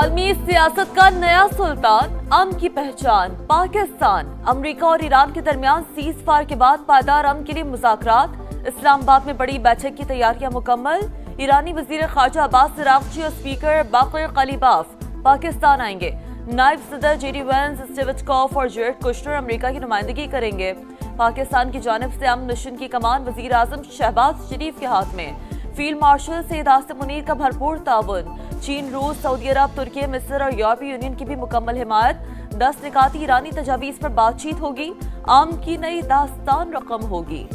आलमी सियासत का नया सुल्तान, अमन की पहचान पाकिस्तान। अमेरिका और ईरान के दरमियान सीज फायर के बाद पायदार अमन के लिए मुज़ाकरात। इस्लामाबाद में बड़ी बैठक की तैयारियां मुकम्मल। ईरानी वजीर खारजा अब्बास अरागची और स्पीकर बाक़िर कालिबाफ पाकिस्तान आएंगे। नायब सदर जेडी वेंस, स्टिविटकॉफ और जेरेड कुशनर अमेरिका की नुमाइंदगी करेंगे। पाकिस्तान की जानिब से अमन मिशन की कमान वजीर आजम शहबाज शरीफ के हाथ में। फील्ड मार्शल सैयद आसिम मुनीर का भरपूर ताउन। चीन, रूस, सऊदी अरब, तुर्की, मिस्र और यूरोपीय यूनियन की भी मुकम्मल हिमायत। 10 निकाती ईरानी तजावीज़ पर बातचीत होगी। आम की नई दास्तान रकम होगी।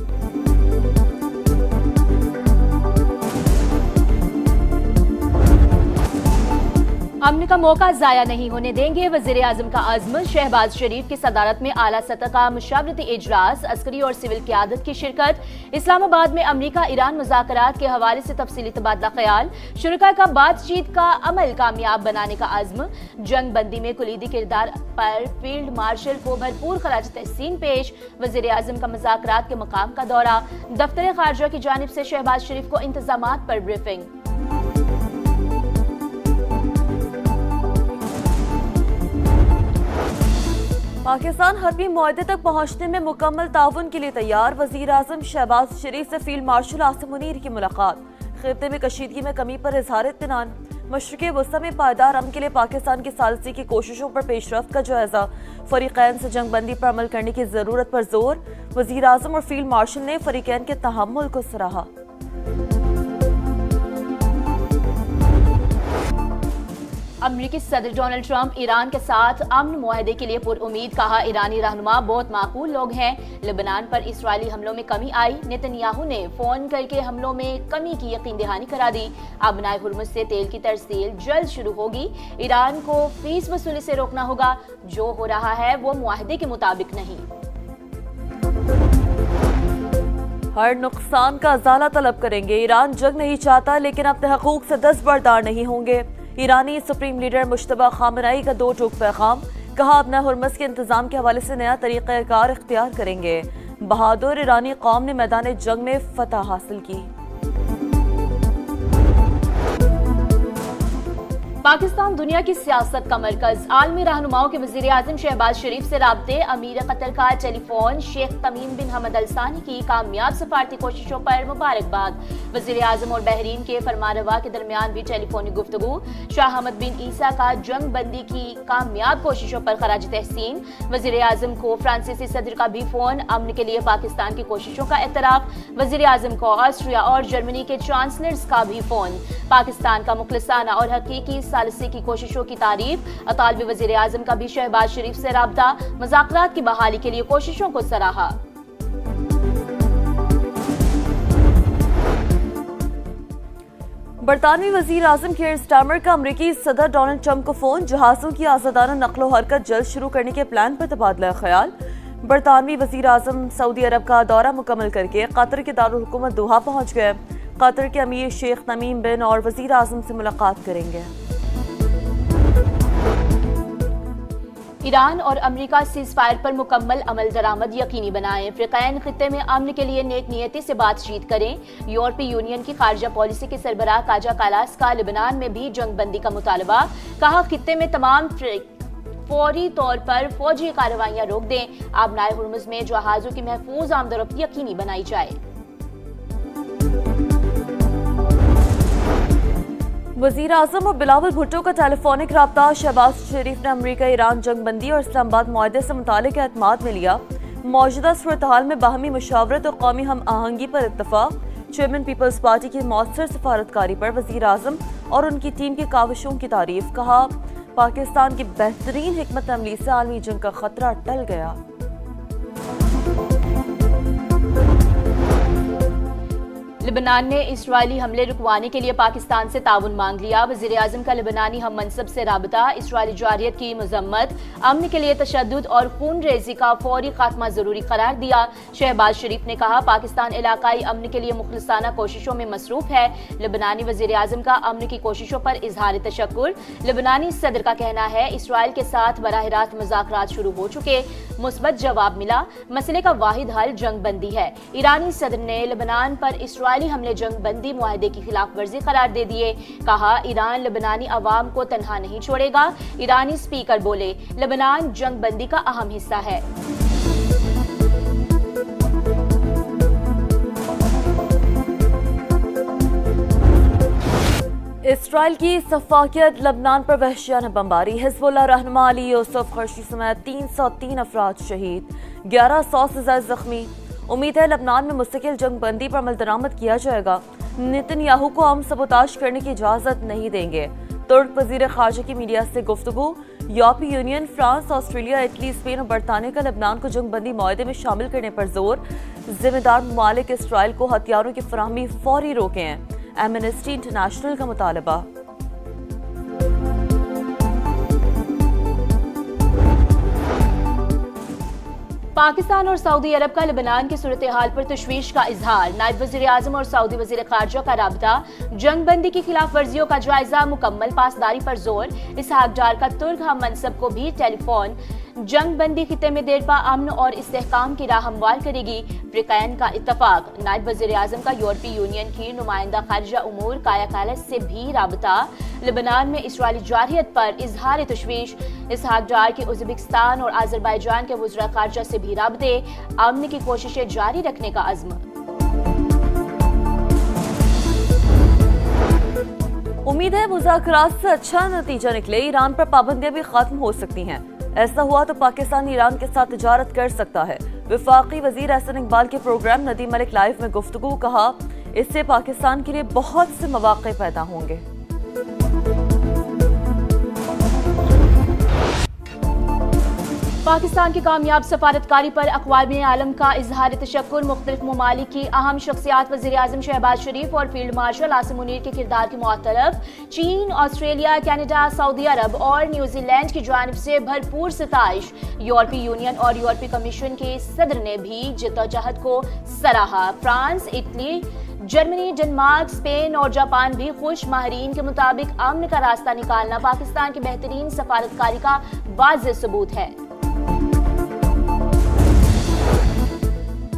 अमन का मौका जाया नहीं होने देंगे, वजीर आजम का अज़्म। शहबाज शरीफ की सदारत में आला सतह का मुशावरती इजलास, अस्करी और सिविल क़यादत की शिरकत। इस्लामाबाद में अमरीका ईरान मुज़ाकरात के हवाले से तफसीली तबादला ख्याल। शुरका का बातचीत का अमल कामयाब बनाने का अज़्म। जंग बंदी में कुलीदी किरदार पर फील्ड मार्शल को भरपूर खराज तहसीन पेश। वजीर आजम का मुज़ाकरात के मकाम का दौरा। दफ्तर खारजा की जानिब से शहबाज शरीफ को इंतजामात पर ब्रीफिंग। पाकिस्तान हरबी मुआहदे तक पहुंचने में मुकम्मल ताउन के लिए तैयार। वजीर आजम शहबाज शरीफ से फील्ड मार्शल आसिम मुनीर की मुलाकात। खित्ते में कशीदगी में कमी पर इजहार इत्मीनान। मशरिक़ वस्ती में पायदार अमन के लिए पाकिस्तान की सालसी की कोशिशों पर पेशरफ्त का जायजा। फरीकैन से जंग बंदी पर अमल करने की जरूरत पर जोर। वजीर आजम और फील्ड मार्शल ने फरीकैन के तहम्मुल को सराहा। अमरीकी सदर डोनाल्ड ट्रंप ईरान के साथ अमन मुआहदे के लिए पुरउम्मीद। कहा, ईरानी रहनुमा बहुत माकूल लोग हैं। लेबनान पर इसराइली हमलों में कमी आई। नेतन्याहू ने फोन करके हमलों में कमी की यकीन दहानी करा दी। आबनाए हुर्मुज़ से तेल की तरसील जल्द शुरू होगी। ईरान को फीस वसूली से रोकना होगा। जो हो रहा है वो मुआहदे के मुताबिक नहीं। हर नुकसान का अजाला तलब करेंगे। ईरान जंग नहीं चाहता, लेकिन अपने हकूक से दस्तबरदार नहीं होंगे। ईरानी सुप्रीम लीडर मुश्तबा खामनेई का 2 टूक पैगाम। कहा, अपना हुर्मुज़ के इंतजाम के हवाले से नया तरीक़ाकार इख्तियार करेंगे। बहादुर ईरानी कौम ने मैदान जंग में फतह हासिल की। पाकिस्तान दुनिया की सियासत का मरकज। आलमी रहनुमाओं के वजीर आजम शहबाज शरीफ से राब्ते। अमीर कतर का टेलीफोन। शेख तमीम बिन हमद अल सानी की कामयाब सफारती कोशिशों पर मुबारकबाद। वजीर आजम और बहरीन के फरमानरवा के दरमियान भी टेलीफोनी गुफ्तगू। शाह हमद बिन ईसा का जंग बंदी की कामयाब कोशिशों पर खराज तहसीन। वजीर आजम को फ्रांसीसी सदर का भी फोन। अमन के लिए पाकिस्तान की कोशिशों का एतराफ। वजीर आजम को ऑस्ट्रिया और जर्मनी के चांसलर्स का भी फोन। पाकिस्तान का मुखलिसाना और हकीकी सालसी की कोशिशों की तारीफ। अतालवी वजीर आजम का भी शहबाज शरीफ से राब्ता। मुज़ाकरात की बहाली के लिए कोशिशों को सराहा। बरतानवी वजीर आजम केयर स्टारमर का अमरीकी सदर डोनाल्ड ट्रंप को फोन। जहाजों की आजादाना नकलो हरकत जल्द शुरू करने के प्लान पर तबादला ख्याल। बरतानवी वजीर आजम सऊदी अरब का दौरा मुकम्मल करके कतर के दारुल हुकूमत दोहा पहुंच गए। कतर के अमीर शेख तमीम बिन और वजीर आजम से मुलाकात करेंगे। ईरान और अमेरिका सीज फायर पर मुकम्मल अमल दरामद यकीनी बनाएं। फ़िरक़ैन खित्ते में अमन के लिए नेक नियती से बातचीत करें। यूरोपीय यूनियन की खारजा पॉलिसी के सरबराह काजा कालास का लेबनान में भी जंग बंदी का मुतालबा। कहा, खित्ते में तमाम फौरी तौर पर फौजी कार्रवाइयां रोक दें। आबनाए हुर्मुज़ में जहाजों की महफूज आमदोरफ्त यकीनी बनाई जाए। वजीर आजम और बिलावल भुट्टो का टेलीफोनिक राब्ता। शहबाज शरीफ ने अमरीका ईरान जंग बंदी और इस्लामाबाद मुआहदे से मुतालिक एतमाद में लिया। मौजूदा सूरत हाल में बाहमी मुशावरत और कौमी हम आहंगी पर इत्तफाक। चेयरमैन पीपल्स पार्टी की मौसर सफारतकारी पर वजीर आजम और उनकी टीम की काविशों की तारीफ। कहा, पाकिस्तान की बेहतरीन हिकमत अमली से आलमी जंग का खतरा टल गया। लेबनान ने इसराइली हमले रुकवाने के लिए पाकिस्तान से ताउन मांग लिया। वज़ीर आज़म का लेबनानी हम मनसब से राबता। इसराइली जारियत की मजम्मत। अमन के लिए तशद्दुद और खून रेजी का फौरी खात्मा जरूरी करार दिया। शहबाज शरीफ ने कहा, पाकिस्तान इलाकाई अमन के लिए मुखलिसाना कोशिशों में मसरूफ है। लेबनानी वज़ीर आज़म का अमन की कोशिशों पर इजहार तशक्कुर। लेबनानी सदर का कहना है, इसराइल के साथ बराह रास्त मुज़ाकरात शुरू हो चुके। मुस्बत जवाब मिला। मसले का वाहिद हल जंग बंदी है। ईरानी सदर ने लेबनान पर इसराइली हमले जंग बंदी मुआहदे की खिलाफ वर्जी करार दे दिए। कहा ईरान लेबनानी अवाम को तन्हा नहीं छोड़ेगा। ईरानी स्पीकर बोले लेबनान जंग बंदी का अहम हिस्सा है। इसराइल की सफाकियत लबनान पर वहशियाना बमबारी। हिजबुल्लाह रहनुमा अली यूसुफ खर्शी समेत 303 अफराद शहीद, 1100 से ज्यादा जख्मी। उम्मीद है लबनान में मुस्तकिल जंग बंदी पर अमल दरामद किया जाएगा। नेतन्याहू को हम सबोताश करने की इजाजत नहीं देंगे। तुर्क वजीर खारजा की मीडिया से गुफ्तगू। यूरोपीय union, France, Australia, Italy, Spain और बरतानिया का लबनान को जंग बंदी मुआहदे में शामिल करने पर जोर। जिम्मेदार ममालिक इसराइल को हथियारों की फराहमी फौरी रोकें। एमनेस्टी इंटरनेशनल का मुतालबा। पाकिस्तान और सऊदी अरब का लेबनान की सूरत हाल पर तशवीश का इजहार। नायब वज़ीर आज़म और सऊदी वज़ीर खारजा का राबता। जंग बंदी की खिलाफ वर्जियों का जायजा, मुकम्मल पासदारी पर जोर। इसहाक डार का तुर्क हम मनसब को भी टेलीफोन। जंग बंदी खिते में देरपा अमन और इस्तेहकाम की राह हमवार करेगी। फ्रिकैन का इत्तफाक। नायब वज़ीर आज़म का यूरोपीय यूनियन की नुमाइंदा खारजा उमूर काया कालस से भी राबता। लेबनान में इसराइली जारहियत पर इजहार तशवीश। इसहाक डार के उज़्बेकिस्तान और आज़रबाईजान के वज़ीर खारजा से भी राबते। अमन की कोशिशें जारी रखने का अज़्म। उम्मीद है मुज़ाकरात से अच्छा नतीजा निकले। ईरान पर पाबंदियां भी खत्म हो सकती हैं। ऐसा हुआ तो पाकिस्तान ईरान के साथ तिजारत कर सकता है। वफाकी वजीर एहसन इकबाल के प्रोग्राम नदीम मलिक लाइव में गुफ्तगू। कहा इससे पाकिस्तान के लिए बहुत से मौके पैदा होंगे। पाकिस्तान की कामयाब सफारतकारी पर अक़वाम आलम का इजहार तशक्कुर। मुख्तलिफ ममालिक की अहम शख्सियात वज़ीर आज़म शहबाज शरीफ और फील्ड मार्शल आसिम मुनीर के किरदार की मुआतरफ। चीन, ऑस्ट्रेलिया, कनाडा, सऊदी अरब और न्यूजीलैंड की जानिब से भरपूर सिताइश। यूरोपीय यूनियन और यूरोपीय कमीशन के सदर ने भी जिद्दोजहद को सराहा। France, Italy, Germany, Denmark, Spain और जापान भी खुश। माहिरीन के मुताबिक अमन का रास्ता निकालना पाकिस्तान की बेहतरीन सफारतकारी का वाज़ेह सबूत है।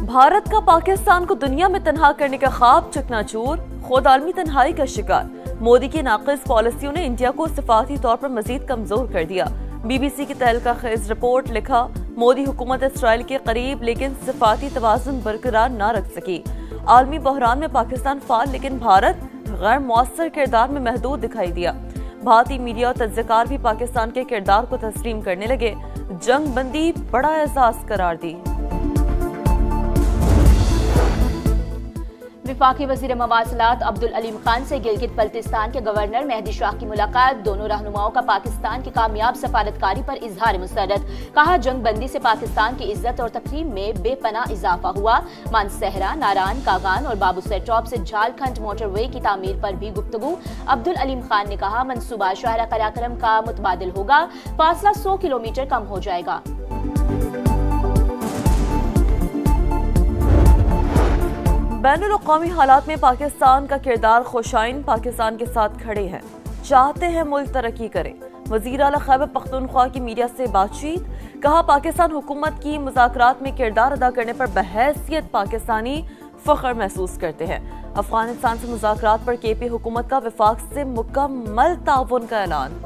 भारत का पाकिस्तान को दुनिया में तन्हा करने का ख्वाब चकनाचूर, खुद आलमी तन्हाई का शिकार। मोदी की नाक़िस पॉलिसियों ने इंडिया को सिफाती तौर पर मजीद कमजोर कर दिया। BBC की तहलका खेज रिपोर्ट। लिखा मोदी हुकूमत इसराइल के करीब लेकिन सिफाती तवाज़ुन बरकरार न रख सकी। आलमी बहरान में पाकिस्तान फाल लेकिन भारत गैर मौसर किरदार में महदूद दिखाई दिया। भारतीय मीडिया और तज्ज़ियेकार भी पाकिस्तान के किरदार को तस्लीम करने लगे। जंग बंदी बड़ा एजाज करार दी। वफाकी वज़ीर मवासिलात अब्दुल अलीम खान से गिलगित बल्तिस्तान के गवर्नर मेहदी शाह की मुलाकात। दोनों रहनुमाओं का पाकिस्तान की कामयाब सफारतकारी पर इजहार मुसरत। कहा जंग बंदी से पाकिस्तान की इज्जत और तकरीम में बेपनाह इजाफा हुआ। मानसहरा, नारान, कागान और बाबूसर टॉप से झारखंड मोटरवे की तामीर पर भी गुफ्तगू। अब्दुल अलीम खान ने कहा मनसूबा शाहरा कराक्रम का मुतबादिल होगा। फासला 100 किलोमीटर कम हो जाएगा। बैनुल-अक़वामी हालात में पाकिस्तान का किरदार खुशाइन पाकिस्तान के साथ खड़े हैं, चाहते हैं मुल्क तरक्की करे। वज़ीर आला खैबर पख्तूनख्वा की मीडिया से बातचीत। कहा पाकिस्तान हुकूमत की मुज़ाकरात में किरदार अदा करने पर बहैसियत पाकिस्तानी फ़ख्र महसूस करते हैं। अफगानिस्तान से मुज़ाकरात पर KP हुकूमत का वफाक से मुकम्मल ताउन का ऐलान।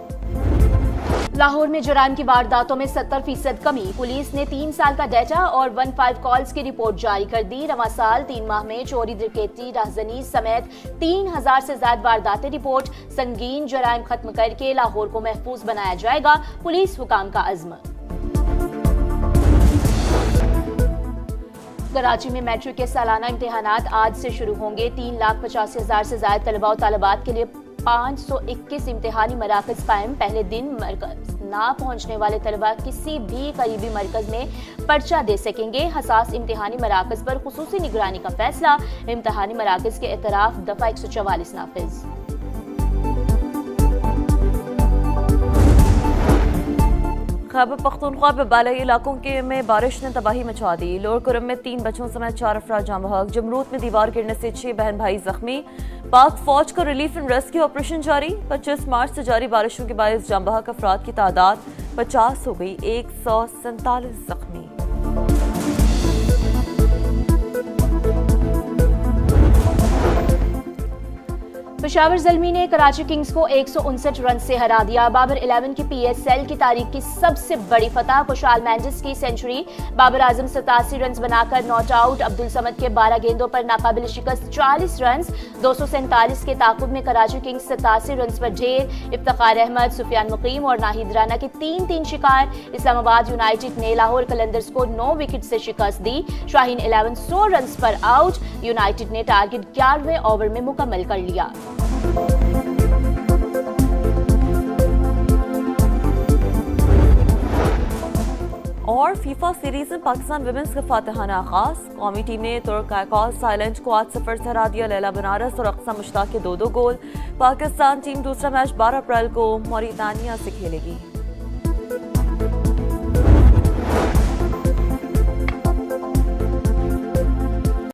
लाहौर में जराइम की वारदातों में 70% कमी। पुलिस ने 3 साल का डेटा और 15 कॉल्स की रिपोर्ट जारी कर दी। रवां साल 3 माह में चोरी, डकैती, राहज़नी समेत 3000 से ज्यादा वारदातें रिपोर्ट। संगीन जराइम खत्म करके लाहौर को महफूज बनाया जाएगा, पुलिस हुकाम का अज़्म। कराची में मैट्रिक के सालाना इम्तिहानात आज से शुरू होंगे। 3,85,000 से ज्यादा तलबा और तालिबात के लिए 521 इम्तिहानी मराकज कायम। पहले दिन मरकज ना पहुंचने वाले तलबा किसी भी करीबी मरकज में पर्चा दे सकेंगे। हसास इम्तिहानी मराकज पर खुसूसी निगरानी का फैसला। इम्तिहानी मराकज के एतराफ दफा 144 नाफिज। खैबर पख्तूनख्वा में बालाई इलाकों में बारिश ने तबाही मचा दी। लोअर कुरम में 3 बच्चों समेत 4 अफराद जाँ बहक। जमरूत में दीवार गिरने से 6 बहन भाई जख्मी। पाक फौज का रिलीफ एंड रेस्क्यू ऑपरेशन जारी। 25 मार्च से जारी बारिशों के बायस जाँ बहक अफराद की तादाद 50 हो गई, 147 जख्मी। पेशावर ज़ल्मी ने कराची किंग्स को 159 रन से हरा दिया। बाबर 11 की PSL की तारीख की सबसे बड़ी फतह। खुशहाल मैंडिस की सेंचुरी। बाबर आजम 87 रन बनाकर नॉट आउट। अब्दुल समद के 12 गेंदों पर नाकाबिल शिकस्त 40 रन। 247 के ताकुब में कराची किंग्स 87 रन पर ढेर। इफ्तिखार अहमद, सुफियान मुकीम और नाहिद राना के 3-3 शिकार। इस्लामाबाद यूनाइटेड ने लाहौर कलंदर्स को 9 विकेट से शिकस्त दी। शाहीन 11 100 रन पर आउट। यूनाइटेड ने टारगेट 11वें ओवर में मुकम्मल कर लिया। और फीफा सीरीज में पाकिस्तान विमेंस का फातहाना आगाज। कौमी टीम ने तुर्क आइकॉस थाईलैंड को 8-0 से हरा दिया। लैला बनारस और अक्सा मुश्ताक के 2-2 गोल। पाकिस्तान टीम दूसरा मैच 12 अप्रैल को मॉरिटानिया से खेलेगी।